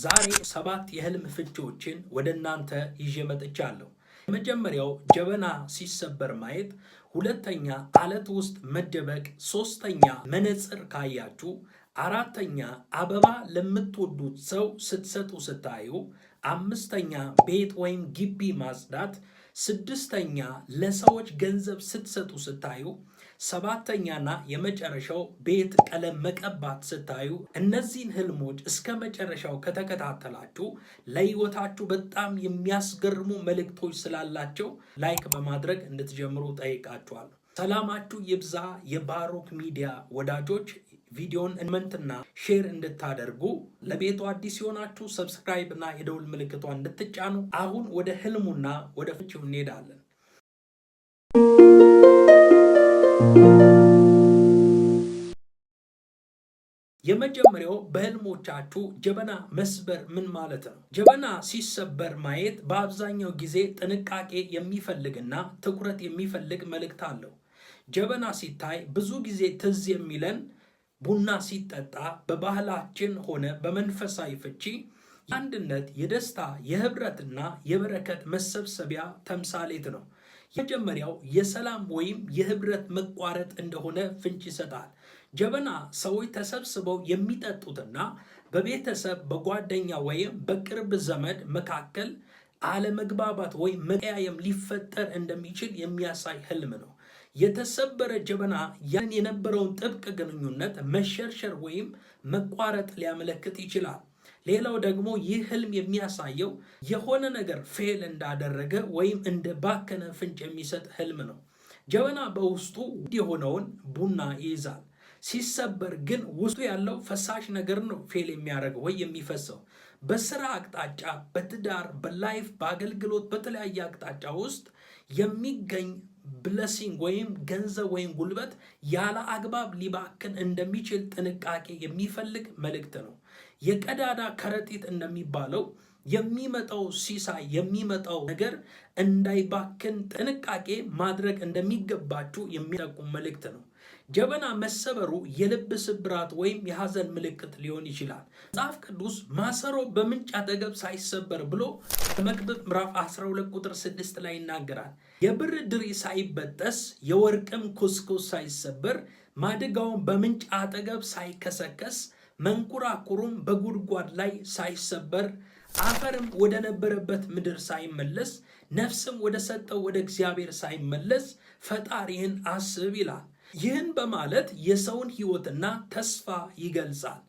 ዛሬ 7 የህልም ፍቺዎችን ወደ እናንተ ይዤ መጥቻለሁ። የመጀመሪያው ጀበና ሲሰበር ማየት፣ ሁለተኛ አለት ውስጥ መደበቅ፣ ሶስተኛ መነጽር ካያችሁ፣ አራተኛ አበባ ለምትወዱት ሰው ስትሰጡ ስታዩ፣ አምስተኛ ቤት ወይም ግቢ ማጽዳት፣ ስድስተኛ ለሰዎች ገንዘብ ስትሰጡ ስታዩ፣ ሰባተኛና የመጨረሻው ቤት ቀለም መቀባት ስታዩ። እነዚህን ህልሞች እስከ መጨረሻው ከተከታተላችሁ ለህይወታችሁ በጣም የሚያስገርሙ መልእክቶች ስላላቸው ላይክ በማድረግ እንድትጀምሩ ጠይቃችኋለሁ። ሰላማችሁ ይብዛ የባሮክ ሚዲያ ወዳጆች። ቪዲዮን እንመንትና ሼር እንድታደርጉ፣ ለቤቱ አዲስ ሲሆናችሁ ሰብስክራይብ እና የደውል ምልክቷን እንድትጫኑ። አሁን ወደ ህልሙና ወደ ፍቺው እንሄዳለን። የመጀመሪያው በህልሞቻችሁ ጀበና መስበር ምን ማለት ነው? ጀበና ሲሰበር ማየት በአብዛኛው ጊዜ ጥንቃቄ የሚፈልግና ትኩረት የሚፈልግ መልእክት አለው። ጀበና ሲታይ ብዙ ጊዜ ትዝ የሚለን ቡና ሲጠጣ በባህላችን ሆነ በመንፈሳዊ ፍቺ የአንድነት፣ የደስታ፣ የህብረትና የበረከት መሰብሰቢያ ተምሳሌት ነው። የመጀመሪያው የሰላም ወይም የህብረት መቋረጥ እንደሆነ ፍንጭ ይሰጣል። ጀበና ሰዎች ተሰብስበው የሚጠጡትና በቤተሰብ በጓደኛ ወይም በቅርብ ዘመድ መካከል አለመግባባት ወይም መቀያየም ሊፈጠር እንደሚችል የሚያሳይ ህልም ነው። የተሰበረ ጀበና ያን የነበረውን ጥብቅ ግንኙነት መሸርሸር ወይም መቋረጥ ሊያመለክት ይችላል። ሌላው ደግሞ ይህ ህልም የሚያሳየው የሆነ ነገር ፌል እንዳደረገ ወይም እንደባከነ ፍንጭ የሚሰጥ ህልም ነው። ጀበና በውስጡ የሆነውን ቡና ይይዛል። ሲሰበር ግን ውስጡ ያለው ፈሳሽ ነገር ነው ፌል የሚያደርገው ወይ የሚፈሰው። በስራ አቅጣጫ፣ በትዳር፣ በላይፍ፣ በአገልግሎት፣ በተለያየ አቅጣጫ ውስጥ የሚገኝ ብለሲንግ ወይም ገንዘብ ወይም ጉልበት ያለ አግባብ ሊባክን እንደሚችል ጥንቃቄ የሚፈልግ መልእክት ነው። የቀዳዳ ከረጢት እንደሚባለው የሚመጣው ሲሳይ የሚመጣው ነገር እንዳይባክን ጥንቃቄ ማድረግ እንደሚገባችሁ የሚጠቁም መልእክት ነው። ጀበና መሰበሩ የልብ ስብራት ወይም የሐዘን ምልክት ሊሆን ይችላል። መጽሐፍ ቅዱስ ማሰሮ በምንጭ አጠገብ ሳይሰበር ብሎ በመክብብ ምዕራፍ 12 ቁጥር 6 ላይ ይናገራል። የብር ድሪ ሳይበጠስ የወርቅም ኩስኩስ ሳይሰበር ማድጋውን በምንጭ አጠገብ ሳይከሰከስ መንኩራኩሩም በጉድጓድ ላይ ሳይሰበር አፈርም ወደ ነበረበት ምድር ሳይመለስ ነፍስም ወደ ሰጠው ወደ እግዚአብሔር ሳይመለስ ፈጣሪህን አስብ ይላል። ይህን በማለት የሰውን ሕይወትና ተስፋ ይገልጻል።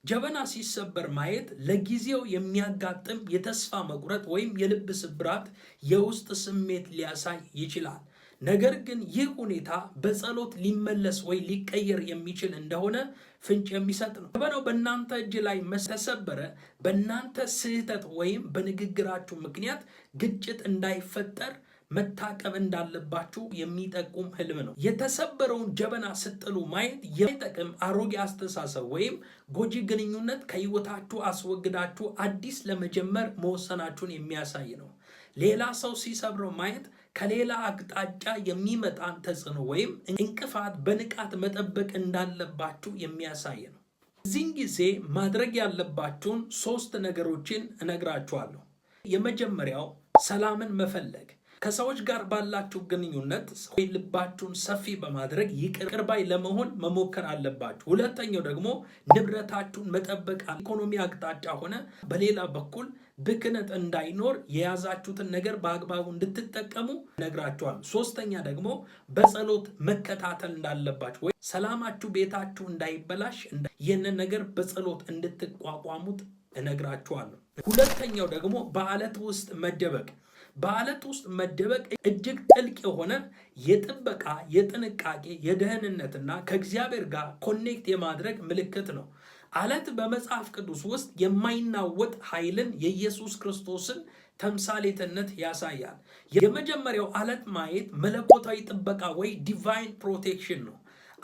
ጀበና ሲሰበር ማየት ለጊዜው የሚያጋጥም የተስፋ መቁረጥ ወይም የልብ ስብራት የውስጥ ስሜት ሊያሳይ ይችላል። ነገር ግን ይህ ሁኔታ በጸሎት ሊመለስ ወይ ሊቀየር የሚችል እንደሆነ ፍንጭ የሚሰጥ ነው። ጀበናው በእናንተ እጅ ላይ ተሰበረ፣ በእናንተ ስህተት ወይም በንግግራችሁ ምክንያት ግጭት እንዳይፈጠር መታቀብ እንዳለባችሁ የሚጠቁም ህልም ነው። የተሰበረውን ጀበና ስጥሉ ማየት የማይጠቅም አሮጌ አስተሳሰብ ወይም ጎጂ ግንኙነት ከህይወታችሁ አስወግዳችሁ አዲስ ለመጀመር መወሰናችሁን የሚያሳይ ነው። ሌላ ሰው ሲሰብረው ማየት ከሌላ አቅጣጫ የሚመጣን ተጽዕኖ ወይም እንቅፋት በንቃት መጠበቅ እንዳለባችሁ የሚያሳይ ነው። እዚህን ጊዜ ማድረግ ያለባችሁን 3 ነገሮችን እነግራችኋለሁ። የመጀመሪያው ሰላምን መፈለግ። ከሰዎች ጋር ባላችሁ ግንኙነት ልባችሁን ሰፊ በማድረግ ይቅር ባይ ለመሆን መሞከር አለባችሁ። ሁለተኛው ደግሞ ንብረታችሁን መጠበቅ፣ ኢኮኖሚ አቅጣጫ ሆነ በሌላ በኩል ብክነት እንዳይኖር የያዛችሁትን ነገር በአግባቡ እንድትጠቀሙ ነግራችኋል። ሶስተኛ ደግሞ በጸሎት መከታተል እንዳለባችሁ ወይ ሰላማችሁ ቤታችሁ እንዳይበላሽ ይህንን ነገር በጸሎት እንድትቋቋሙት እነግራችኋለሁ። ሁለተኛው ደግሞ በአለት ውስጥ መደበቅ። በአለት ውስጥ መደበቅ እጅግ ጥልቅ የሆነ የጥበቃ፣ የጥንቃቄ፣ የደህንነትና ከእግዚአብሔር ጋር ኮኔክት የማድረግ ምልክት ነው። አለት በመጽሐፍ ቅዱስ ውስጥ የማይናወጥ ኃይልን የኢየሱስ ክርስቶስን ተምሳሌትነት ያሳያል። የመጀመሪያው አለት ማየት መለኮታዊ ጥበቃ ወይ ዲቫይን ፕሮቴክሽን ነው።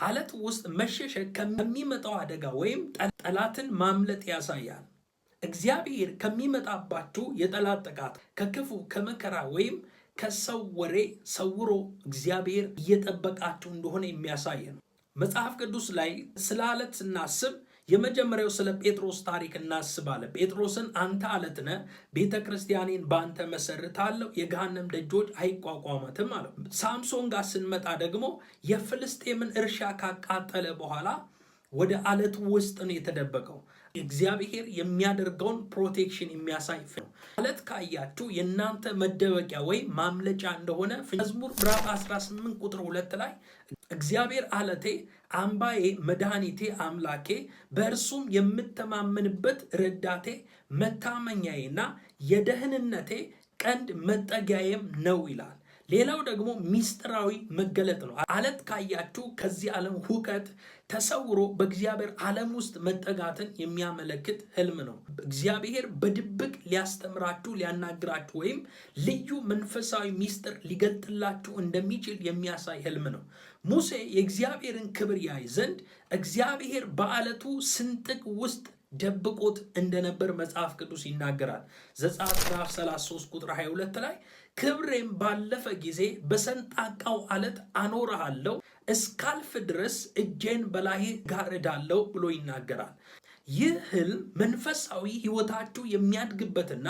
አለት ውስጥ መሸሸግ ከሚመጣው አደጋ ወይም ጠላትን ማምለጥ ያሳያል። እግዚአብሔር ከሚመጣባችሁ የጠላት ጥቃት፣ ከክፉ፣ ከመከራ ወይም ከሰው ወሬ ሰውሮ እግዚአብሔር እየጠበቃችሁ እንደሆነ የሚያሳይ ነው። መጽሐፍ ቅዱስ ላይ ስለ አለት ስናስብ የመጀመሪያው ስለ ጴጥሮስ ታሪክ እናስባለን። ጴጥሮስን አንተ አለት ነህ፣ ቤተ ክርስቲያኔን በአንተ መሰርታለሁ፣ የገሃነም ደጆች አይቋቋማትም አለው። ሳምሶን ጋር ስንመጣ ደግሞ የፍልስጤምን እርሻ ካቃጠለ በኋላ ወደ አለቱ ውስጥ ነው የተደበቀው። እግዚአብሔር የሚያደርገውን ፕሮቴክሽን የሚያሳይ ነው። አለት ካያችሁ የእናንተ መደበቂያ ወይም ማምለጫ እንደሆነ መዝሙር ምዕራፍ 18 ቁጥር 2 ላይ እግዚአብሔር አለቴ፣ አምባዬ፣ መድኃኒቴ፣ አምላኬ፣ በእርሱም የምተማመንበት ረዳቴ፣ መታመኛዬና የደህንነቴ ቀንድ መጠጊያዬም ነው ይላል። ሌላው ደግሞ ሚስጥራዊ መገለጥ ነው። አለት ካያችሁ ከዚህ ዓለም ሁከት ተሰውሮ በእግዚአብሔር ዓለም ውስጥ መጠጋትን የሚያመለክት ህልም ነው። እግዚአብሔር በድብቅ ሊያስተምራችሁ፣ ሊያናግራችሁ ወይም ልዩ መንፈሳዊ ሚስጥር ሊገልጥላችሁ እንደሚችል የሚያሳይ ህልም ነው። ሙሴ የእግዚአብሔርን ክብር ያይ ዘንድ እግዚአብሔር በአለቱ ስንጥቅ ውስጥ ደብቆት እንደነበር መጽሐፍ ቅዱስ ይናገራል። ዘጸአት ምዕራፍ 33 ቁጥር 22 ላይ ክብሬም ባለፈ ጊዜ በሰንጣቃው አለት አኖርሃለሁ፣ እስካልፍ ድረስ እጄን በላይ ጋርዳለሁ ብሎ ይናገራል። ይህ ህልም መንፈሳዊ ህይወታችሁ የሚያድግበትና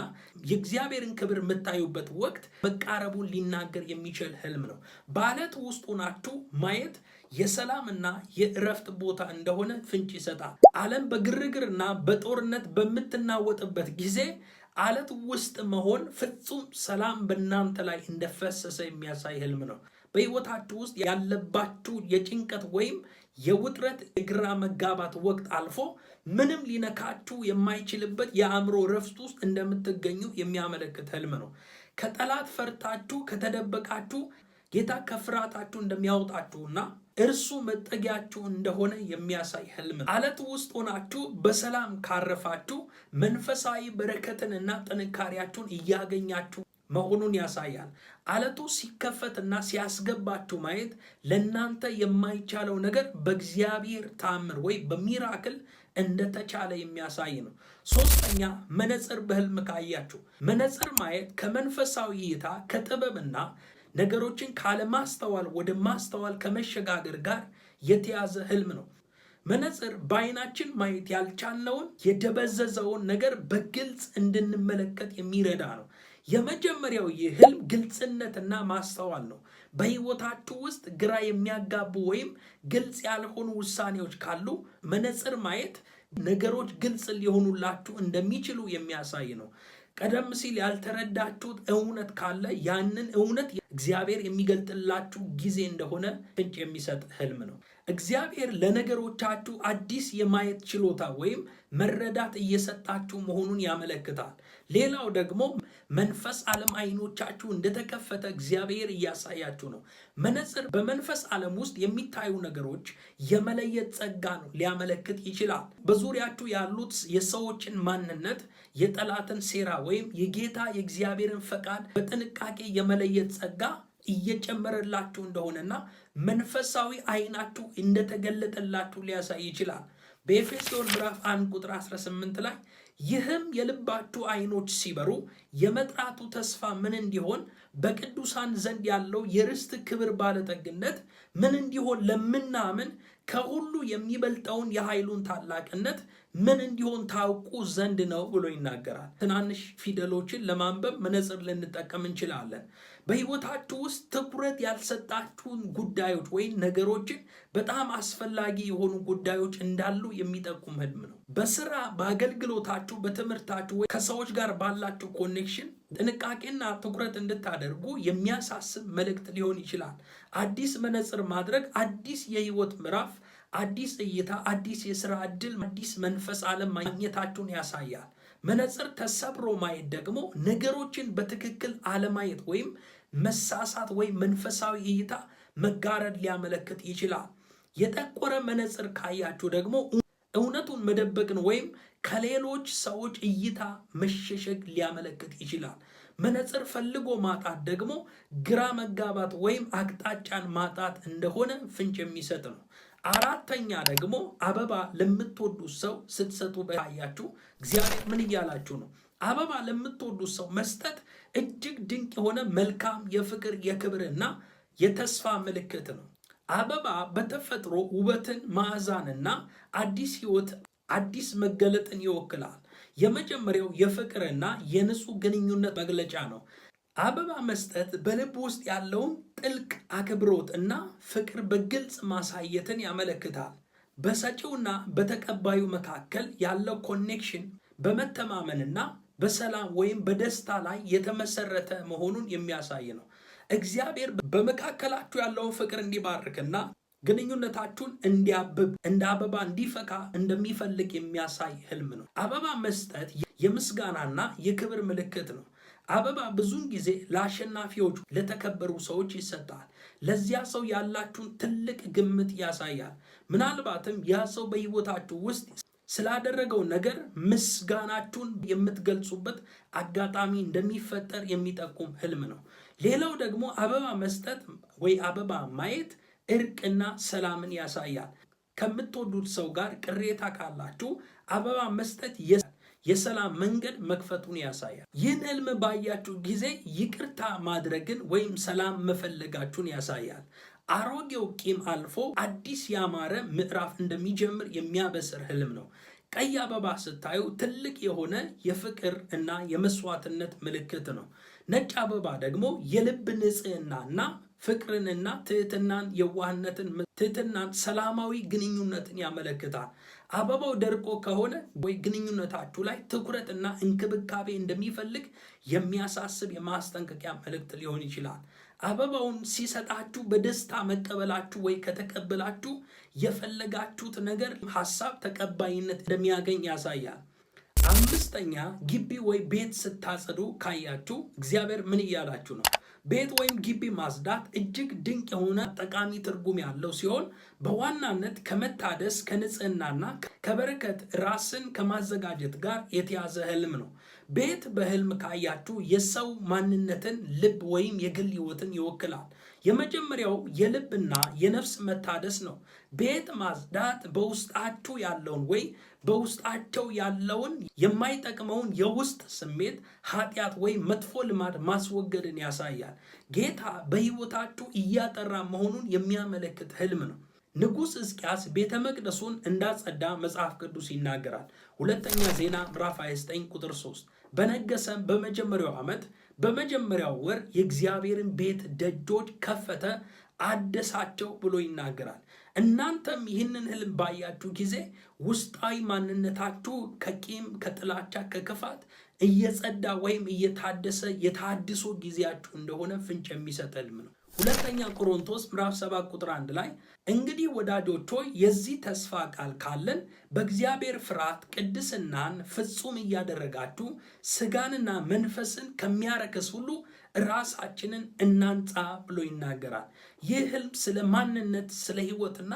የእግዚአብሔርን ክብር የምታዩበት ወቅት መቃረቡን ሊናገር የሚችል ህልም ነው። በአለት ውስጥ ሆናችሁ ማየት የሰላምና የእረፍት ቦታ እንደሆነ ፍንጭ ይሰጣል። ዓለም በግርግርና በጦርነት በምትናወጥበት ጊዜ አለት ውስጥ መሆን ፍጹም ሰላም በእናንተ ላይ እንደፈሰሰ የሚያሳይ ህልም ነው። በህይወታችሁ ውስጥ ያለባችሁ የጭንቀት ወይም የውጥረት የግራ መጋባት ወቅት አልፎ ምንም ሊነካችሁ የማይችልበት የአእምሮ ረፍት ውስጥ እንደምትገኙ የሚያመለክት ህልም ነው። ከጠላት ፈርታችሁ ከተደበቃችሁ ጌታ ከፍርሃታችሁ እንደሚያወጣችሁና እርሱ መጠጊያችሁ እንደሆነ የሚያሳይ ህልም ነው። አለት ውስጥ ሆናችሁ በሰላም ካረፋችሁ መንፈሳዊ በረከትንና ጥንካሬያችሁን እያገኛችሁ መሆኑን ያሳያል። አለቱ ሲከፈትና ሲያስገባችሁ ማየት ለእናንተ የማይቻለው ነገር በእግዚአብሔር ተአምር ወይ በሚራክል እንደተቻለ የሚያሳይ ነው። ሶስተኛ፣ መነጽር በህልም ካያችሁ። መነጽር ማየት ከመንፈሳዊ እይታ ከጥበብና ነገሮችን ካለማስተዋል ወደ ማስተዋል ከመሸጋገር ጋር የተያዘ ህልም ነው። መነጽር በአይናችን ማየት ያልቻልነውን የደበዘዘውን ነገር በግልጽ እንድንመለከት የሚረዳ ነው። የመጀመሪያው ይህ ህልም ግልጽነትና ማስተዋል ነው። በህይወታችሁ ውስጥ ግራ የሚያጋቡ ወይም ግልጽ ያልሆኑ ውሳኔዎች ካሉ መነጽር ማየት ነገሮች ግልጽ ሊሆኑላችሁ እንደሚችሉ የሚያሳይ ነው። ቀደም ሲል ያልተረዳችሁት እውነት ካለ ያንን እውነት እግዚአብሔር የሚገልጥላችሁ ጊዜ እንደሆነ ፍንጭ የሚሰጥ ህልም ነው። እግዚአብሔር ለነገሮቻችሁ አዲስ የማየት ችሎታ ወይም መረዳት እየሰጣችሁ መሆኑን ያመለክታል። ሌላው ደግሞ መንፈስ ዓለም አይኖቻችሁ እንደተከፈተ እግዚአብሔር እያሳያችሁ ነው። መነጽር በመንፈስ ዓለም ውስጥ የሚታዩ ነገሮች የመለየት ጸጋ ነው ሊያመለክት ይችላል። በዙሪያችሁ ያሉት የሰዎችን ማንነት፣ የጠላትን ሴራ ወይም የጌታ የእግዚአብሔርን ፈቃድ በጥንቃቄ የመለየት ጸጋ እየጨመረላችሁ እንደሆነና መንፈሳዊ አይናችሁ እንደተገለጠላችሁ ሊያሳይ ይችላል። በኤፌሶን ምዕራፍ 1 ቁጥር 18 ላይ ይህም የልባችሁ አይኖች ሲበሩ የመጥራቱ ተስፋ ምን እንዲሆን በቅዱሳን ዘንድ ያለው የርስት ክብር ባለጠግነት ምን እንዲሆን ለምናምን ከሁሉ የሚበልጠውን የኃይሉን ታላቅነት ምን እንዲሆን ታውቁ ዘንድ ነው ብሎ ይናገራል። ትናንሽ ፊደሎችን ለማንበብ መነጽር ልንጠቀም እንችላለን። በህይወታችሁ ውስጥ ትኩረት ያልሰጣችሁን ጉዳዮች ወይም ነገሮችን በጣም አስፈላጊ የሆኑ ጉዳዮች እንዳሉ የሚጠቁም ህልም ነው። በስራ፣ በአገልግሎታችሁ፣ በትምህርታችሁ ወይ ከሰዎች ጋር ባላችሁ ኮኔክሽን ጥንቃቄና ትኩረት እንድታደርጉ የሚያሳስብ መልእክት ሊሆን ይችላል። አዲስ መነጽር ማድረግ አዲስ የህይወት ምዕራፍ፣ አዲስ እይታ፣ አዲስ የስራ ዕድል፣ አዲስ መንፈስ ዓለም ማግኘታችሁን ያሳያል። መነጽር ተሰብሮ ማየት ደግሞ ነገሮችን በትክክል አለማየት ወይም መሳሳት ወይም መንፈሳዊ እይታ መጋረድ ሊያመለክት ይችላል። የጠቆረ መነጽር ካያችሁ ደግሞ እውነቱን መደበቅን ወይም ከሌሎች ሰዎች እይታ መሸሸግ ሊያመለክት ይችላል። መነጽር ፈልጎ ማጣት ደግሞ ግራ መጋባት ወይም አቅጣጫን ማጣት እንደሆነ ፍንጭ የሚሰጥ ነው። አራተኛ ደግሞ አበባ ለምትወዱት ሰው ስትሰጡ ባያችሁ እግዚአብሔር ምን እያላችሁ ነው? አበባ ለምትወዱት ሰው መስጠት እጅግ ድንቅ የሆነ መልካም የፍቅር የክብርና የተስፋ ምልክት ነው። አበባ በተፈጥሮ ውበትን፣ መዓዛንና አዲስ ህይወት አዲስ መገለጥን ይወክላል። የመጀመሪያው የፍቅርና የንጹህ ግንኙነት መግለጫ ነው። አበባ መስጠት በልብ ውስጥ ያለውን ጥልቅ አክብሮት እና ፍቅር በግልጽ ማሳየትን ያመለክታል። በሰጪውና በተቀባዩ መካከል ያለው ኮኔክሽን በመተማመንና በሰላም ወይም በደስታ ላይ የተመሰረተ መሆኑን የሚያሳይ ነው። እግዚአብሔር በመካከላችሁ ያለውን ፍቅር እንዲባርክና ግንኙነታችሁን እንዲያብብ እንደ አበባ እንዲፈካ እንደሚፈልግ የሚያሳይ ህልም ነው። አበባ መስጠት የምስጋናና የክብር ምልክት ነው። አበባ ብዙውን ጊዜ ለአሸናፊዎች፣ ለተከበሩ ሰዎች ይሰጣል። ለዚያ ሰው ያላችሁን ትልቅ ግምት ያሳያል። ምናልባትም ያ ሰው በህይወታችሁ ውስጥ ስላደረገው ነገር ምስጋናችሁን የምትገልጹበት አጋጣሚ እንደሚፈጠር የሚጠቁም ህልም ነው። ሌላው ደግሞ አበባ መስጠት ወይ አበባ ማየት እርቅና ሰላምን ያሳያል። ከምትወዱት ሰው ጋር ቅሬታ ካላችሁ አበባ መስጠት የሰላም መንገድ መክፈቱን ያሳያል። ይህን ህልም ባያችሁ ጊዜ ይቅርታ ማድረግን ወይም ሰላም መፈለጋችሁን ያሳያል። አሮጌው ቂም አልፎ አዲስ ያማረ ምዕራፍ እንደሚጀምር የሚያበስር ህልም ነው። ቀይ አበባ ስታዩ ትልቅ የሆነ የፍቅር እና የመስዋዕትነት ምልክት ነው። ነጭ አበባ ደግሞ የልብ ንጽህናና ፍቅርንና ትህትናን፣ የዋህነትን፣ ትህትናን፣ ሰላማዊ ግንኙነትን ያመለክታል። አበባው ደርቆ ከሆነ ወይ ግንኙነታችሁ ላይ ትኩረትና እንክብካቤ እንደሚፈልግ የሚያሳስብ የማስጠንቀቂያ መልእክት ሊሆን ይችላል። አበባውን ሲሰጣችሁ በደስታ መቀበላችሁ ወይ ከተቀበላችሁ የፈለጋችሁት ነገር ሐሳብ ተቀባይነት እንደሚያገኝ ያሳያል። አምስተኛ ግቢ ወይ ቤት ስታጸዱ ካያችሁ እግዚአብሔር ምን እያላችሁ ነው? ቤት ወይም ግቢ ማጽዳት እጅግ ድንቅ የሆነ ጠቃሚ ትርጉም ያለው ሲሆን በዋናነት ከመታደስ ከንጽህናና ከበረከት ራስን ከማዘጋጀት ጋር የተያዘ ህልም ነው። ቤት በህልም ካያችሁ የሰው ማንነትን፣ ልብ ወይም የግል ህይወትን ይወክላል። የመጀመሪያው የልብና የነፍስ መታደስ ነው። ቤት ማጽዳት በውስጣችሁ ያለውን ወይ በውስጣቸው ያለውን የማይጠቅመውን የውስጥ ስሜት፣ ኃጢአት ወይም መጥፎ ልማድ ማስወገድን ያሳያል። ጌታ በህይወታችሁ እያጠራ መሆኑን የሚያመለክት ህልም ነው። ንጉሥ ሕዝቅያስ ቤተ መቅደሱን እንዳጸዳ መጽሐፍ ቅዱስ ይናገራል። ሁለተኛ ዜና ምዕራፍ 29 ቁጥር 3 በነገሰም በመጀመሪያው ዓመት በመጀመሪያው ወር የእግዚአብሔርን ቤት ደጆች ከፈተ አደሳቸው ብሎ ይናገራል። እናንተም ይህንን ህልም ባያችሁ ጊዜ ውስጣዊ ማንነታችሁ ከቂም፣ ከጥላቻ፣ ከክፋት እየጸዳ ወይም እየታደሰ የታድሶ ጊዜያችሁ እንደሆነ ፍንጭ የሚሰጥ ህልም ነው። ሁለተኛ ቆሮንቶስ ምዕራፍ 7 ቁጥር 1 ላይ እንግዲህ ወዳጆች ሆይ የዚህ ተስፋ ቃል ካለን በእግዚአብሔር ፍርሃት ቅድስናን ፍጹም እያደረጋችሁ ስጋንና መንፈስን ከሚያረክስ ሁሉ ራሳችንን እናንጻ ብሎ ይናገራል። ይህ ህልም ስለ ማንነት፣ ስለ ህይወትና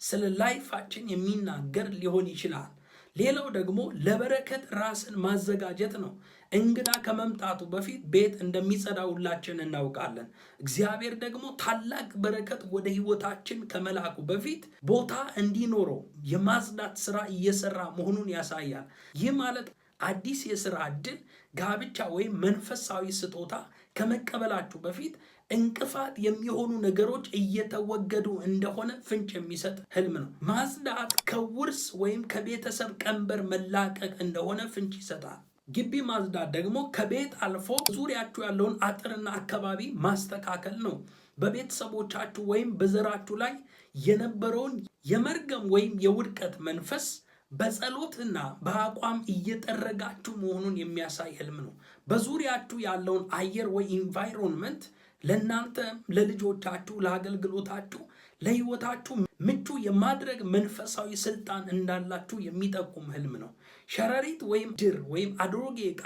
ስለ ላይፋችን የሚናገር ሊሆን ይችላል። ሌላው ደግሞ ለበረከት ራስን ማዘጋጀት ነው። እንግዳ ከመምጣቱ በፊት ቤት እንደሚጸዳ ሁላችን እናውቃለን። እግዚአብሔር ደግሞ ታላቅ በረከት ወደ ህይወታችን ከመላኩ በፊት ቦታ እንዲኖረው የማጽዳት ስራ እየሰራ መሆኑን ያሳያል። ይህ ማለት አዲስ የስራ ዕድል፣ ጋብቻ ወይም መንፈሳዊ ስጦታ ከመቀበላችሁ በፊት እንቅፋት የሚሆኑ ነገሮች እየተወገዱ እንደሆነ ፍንጭ የሚሰጥ ህልም ነው። ማጽዳት ከውርስ ወይም ከቤተሰብ ቀንበር መላቀቅ እንደሆነ ፍንጭ ይሰጣል። ግቢ ማጽዳት ደግሞ ከቤት አልፎ ዙሪያችሁ ያለውን አጥርና አካባቢ ማስተካከል ነው። በቤተሰቦቻችሁ ወይም በዘራችሁ ላይ የነበረውን የመርገም ወይም የውድቀት መንፈስ በጸሎትና በአቋም እየጠረጋችሁ መሆኑን የሚያሳይ ህልም ነው። በዙሪያችሁ ያለውን አየር ወይ ኢንቫይሮንመንት ለእናንተ፣ ለልጆቻችሁ፣ ለአገልግሎታችሁ፣ ለህይወታችሁ ምቹ የማድረግ መንፈሳዊ ስልጣን እንዳላችሁ የሚጠቁም ህልም ነው። ሸረሪት ወይም ድር ወይም አሮጌ ዕቃ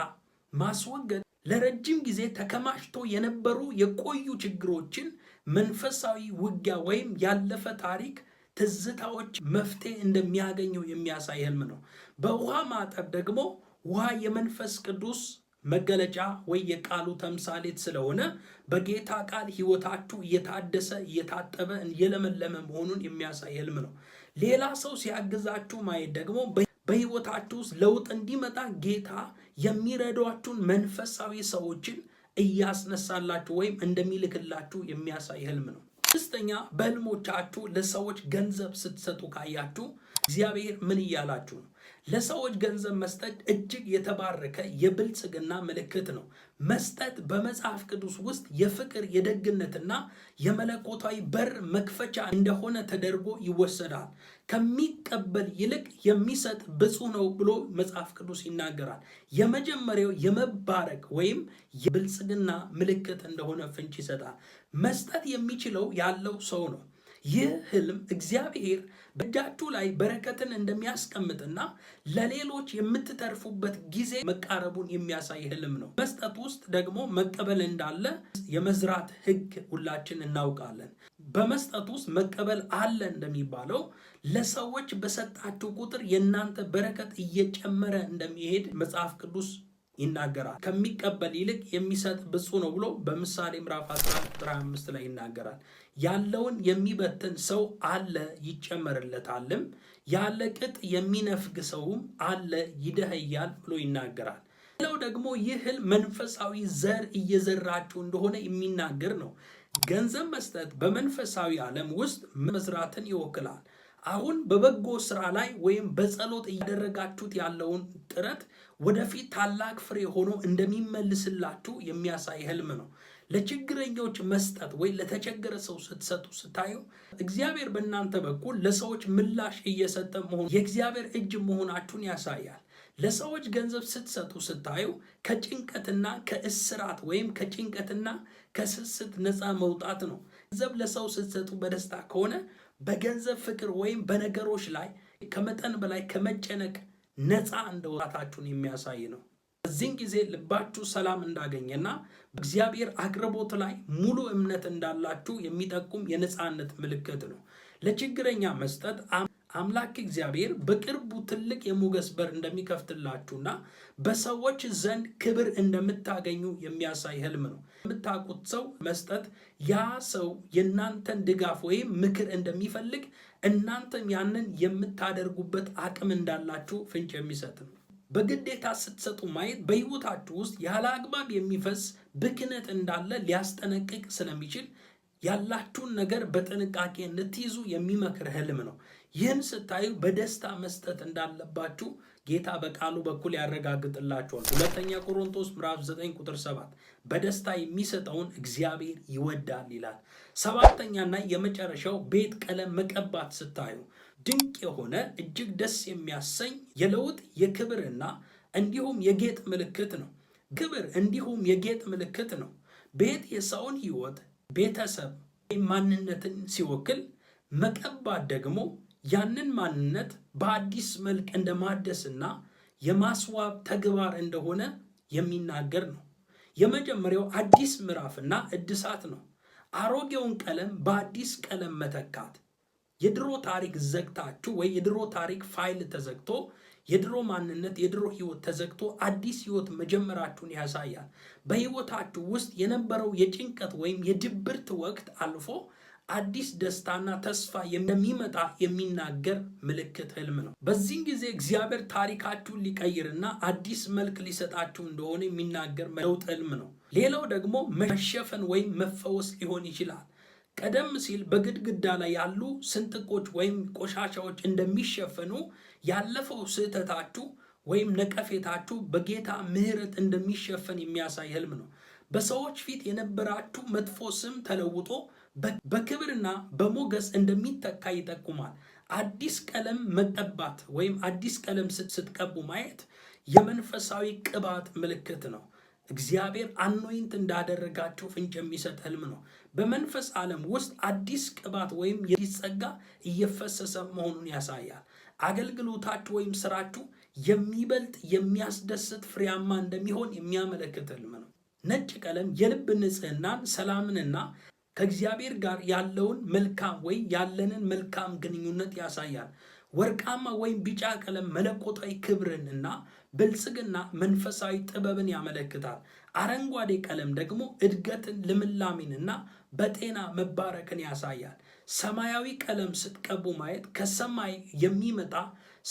ማስወገድ ለረጅም ጊዜ ተከማችቶ የነበሩ የቆዩ ችግሮችን፣ መንፈሳዊ ውጊያ ወይም ያለፈ ታሪክ ትዝታዎች መፍትሄ እንደሚያገኘው የሚያሳይ ህልም ነው። በውሃ ማጠብ ደግሞ ውሃ የመንፈስ ቅዱስ መገለጫ ወይ የቃሉ ተምሳሌት ስለሆነ በጌታ ቃል ህይወታችሁ እየታደሰ እየታጠበ እየለመለመ መሆኑን የሚያሳይ ህልም ነው። ሌላ ሰው ሲያግዛችሁ ማየት ደግሞ በህይወታችሁ ውስጥ ለውጥ እንዲመጣ ጌታ የሚረዷችሁን መንፈሳዊ ሰዎችን እያስነሳላችሁ ወይም እንደሚልክላችሁ የሚያሳይ ህልም ነው። አምስተኛ በህልሞቻችሁ ለሰዎች ገንዘብ ስትሰጡ ካያችሁ እግዚአብሔር ምን እያላችሁ ነው? ለሰዎች ገንዘብ መስጠት እጅግ የተባረከ የብልጽግና ምልክት ነው። መስጠት በመጽሐፍ ቅዱስ ውስጥ የፍቅር የደግነትና የመለኮታዊ በር መክፈቻ እንደሆነ ተደርጎ ይወሰዳል። ከሚቀበል ይልቅ የሚሰጥ ብፁዕ ነው ብሎ መጽሐፍ ቅዱስ ይናገራል። የመጀመሪያው የመባረክ ወይም የብልጽግና ምልክት እንደሆነ ፍንጭ ይሰጣል። መስጠት የሚችለው ያለው ሰው ነው። ይህ ህልም እግዚአብሔር በእጃችሁ ላይ በረከትን እንደሚያስቀምጥና ለሌሎች የምትተርፉበት ጊዜ መቃረቡን የሚያሳይ ህልም ነው። መስጠት ውስጥ ደግሞ መቀበል እንዳለ የመዝራት ህግ ሁላችን እናውቃለን። በመስጠት ውስጥ መቀበል አለ እንደሚባለው ለሰዎች በሰጣችሁ ቁጥር የእናንተ በረከት እየጨመረ እንደሚሄድ መጽሐፍ ቅዱስ ይናገራል። ከሚቀበል ይልቅ የሚሰጥ ብፁዕ ነው ብሎ በምሳሌ ምዕራፍ 11 ቁጥር 25 ላይ ይናገራል። ያለውን የሚበትን ሰው አለ ይጨመርለታልም፣ ያለ ቅጥ የሚነፍግ ሰውም አለ ይደህያል ብሎ ይናገራል። ሌላው ደግሞ ይህ ህልም መንፈሳዊ ዘር እየዘራችሁ እንደሆነ የሚናገር ነው። ገንዘብ መስጠት በመንፈሳዊ ዓለም ውስጥ መዝራትን ይወክላል። አሁን በበጎ ስራ ላይ ወይም በጸሎት እያደረጋችሁት ያለውን ጥረት ወደፊት ታላቅ ፍሬ ሆኖ እንደሚመልስላችሁ የሚያሳይ ህልም ነው። ለችግረኞች መስጠት ወይ ለተቸገረ ሰው ስትሰጡ ስታዩ እግዚአብሔር በእናንተ በኩል ለሰዎች ምላሽ እየሰጠ መሆኑ የእግዚአብሔር እጅ መሆናችሁን ያሳያል። ለሰዎች ገንዘብ ስትሰጡ ስታዩ ከጭንቀትና ከእስራት ወይም ከጭንቀትና ከስስት ነፃ መውጣት ነው። ገንዘብ ለሰው ስትሰጡ በደስታ ከሆነ በገንዘብ ፍቅር ወይም በነገሮች ላይ ከመጠን በላይ ከመጨነቅ ነፃ እንደወጣታችሁን የሚያሳይ ነው። በዚህን ጊዜ ልባችሁ ሰላም እንዳገኘና በእግዚአብሔር አቅርቦት ላይ ሙሉ እምነት እንዳላችሁ የሚጠቁም የነፃነት ምልክት ነው። ለችግረኛ መስጠት አምላክ እግዚአብሔር በቅርቡ ትልቅ የሞገስ በር እንደሚከፍትላችሁና በሰዎች ዘንድ ክብር እንደምታገኙ የሚያሳይ ህልም ነው። የምታውቁት ሰው መስጠት ያ ሰው የእናንተን ድጋፍ ወይም ምክር እንደሚፈልግ እናንተም ያንን የምታደርጉበት አቅም እንዳላችሁ ፍንጭ የሚሰጥ ነው። በግዴታ ስትሰጡ ማየት በህይወታችሁ ውስጥ ያለ አግባብ የሚፈስ ብክነት እንዳለ ሊያስጠነቅቅ ስለሚችል ያላችሁን ነገር በጥንቃቄ እንድትይዙ የሚመክር ህልም ነው። ይህን ስታዩ በደስታ መስጠት እንዳለባችሁ ጌታ በቃሉ በኩል ያረጋግጥላችኋል። ሁለተኛ ቆሮንቶስ ምዕራፍ 9 ቁጥር 7 በደስታ የሚሰጠውን እግዚአብሔር ይወዳል ይላል። ሰባተኛና የመጨረሻው ቤት ቀለም መቀባት ስታዩ ድንቅ የሆነ እጅግ ደስ የሚያሰኝ የለውጥ የክብርና እንዲሁም የጌጥ ምልክት ነው። ክብር እንዲሁም የጌጥ ምልክት ነው። ቤት የሰውን ህይወት፣ ቤተሰብ ወይም ማንነትን ሲወክል፣ መቀባት ደግሞ ያንን ማንነት በአዲስ መልክ እንደማደስና የማስዋብ ተግባር እንደሆነ የሚናገር ነው። የመጀመሪያው አዲስ ምዕራፍና እድሳት ነው። አሮጌውን ቀለም በአዲስ ቀለም መተካት። የድሮ ታሪክ ዘግታችሁ ወይ የድሮ ታሪክ ፋይል ተዘግቶ የድሮ ማንነት የድሮ ህይወት ተዘግቶ አዲስ ህይወት መጀመራችሁን ያሳያል። በህይወታችሁ ውስጥ የነበረው የጭንቀት ወይም የድብርት ወቅት አልፎ አዲስ ደስታና ተስፋ እንደሚመጣ የሚናገር ምልክት ህልም ነው። በዚህን ጊዜ እግዚአብሔር ታሪካችሁን ሊቀይርና አዲስ መልክ ሊሰጣችሁ እንደሆነ የሚናገር ለውጥ ህልም ነው። ሌላው ደግሞ መሸፈን ወይም መፈወስ ሊሆን ይችላል። ቀደም ሲል በግድግዳ ላይ ያሉ ስንጥቆች ወይም ቆሻሻዎች እንደሚሸፈኑ ያለፈው ስህተታችሁ ወይም ነቀፌታችሁ በጌታ ምሕረት እንደሚሸፈን የሚያሳይ ህልም ነው። በሰዎች ፊት የነበራችሁ መጥፎ ስም ተለውጦ በክብርና በሞገስ እንደሚተካ ይጠቁማል። አዲስ ቀለም መቀባት ወይም አዲስ ቀለም ስትቀቡ ማየት የመንፈሳዊ ቅባት ምልክት ነው። እግዚአብሔር አኖይንት እንዳደረጋችሁ ፍንጭ የሚሰጥ ህልም ነው። በመንፈስ ዓለም ውስጥ አዲስ ቅባት ወይም የአዲስ ጸጋ እየፈሰሰ መሆኑን ያሳያል። አገልግሎታችሁ ወይም ስራችሁ የሚበልጥ የሚያስደስት ፍሬያማ እንደሚሆን የሚያመለክት ህልም ነው። ነጭ ቀለም የልብ ንጽህናን፣ ሰላምንና ከእግዚአብሔር ጋር ያለውን መልካም ወይም ያለንን መልካም ግንኙነት ያሳያል። ወርቃማ ወይም ቢጫ ቀለም መለኮታዊ ክብርንና ብልጽግና መንፈሳዊ ጥበብን ያመለክታል። አረንጓዴ ቀለም ደግሞ እድገትን፣ ልምላሜንና በጤና መባረክን ያሳያል። ሰማያዊ ቀለም ስትቀቡ ማየት ከሰማይ የሚመጣ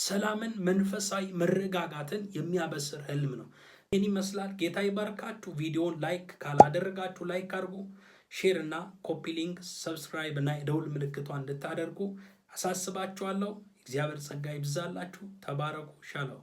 ሰላምን፣ መንፈሳዊ መረጋጋትን የሚያበስር ህልም ነው። ይህን ይመስላል። ጌታ ይባርካችሁ። ቪዲዮን ላይክ ካላደረጋችሁ ላይክ አድርጉ። ሼር እና ኮፒ ሊንክ፣ ሰብስክራይብ እና የደውል ምልክቷን እንድታደርጉ አሳስባችኋለሁ። እግዚአብሔር ጸጋ ይብዛላችሁ። ተባረኩ። ሻሎም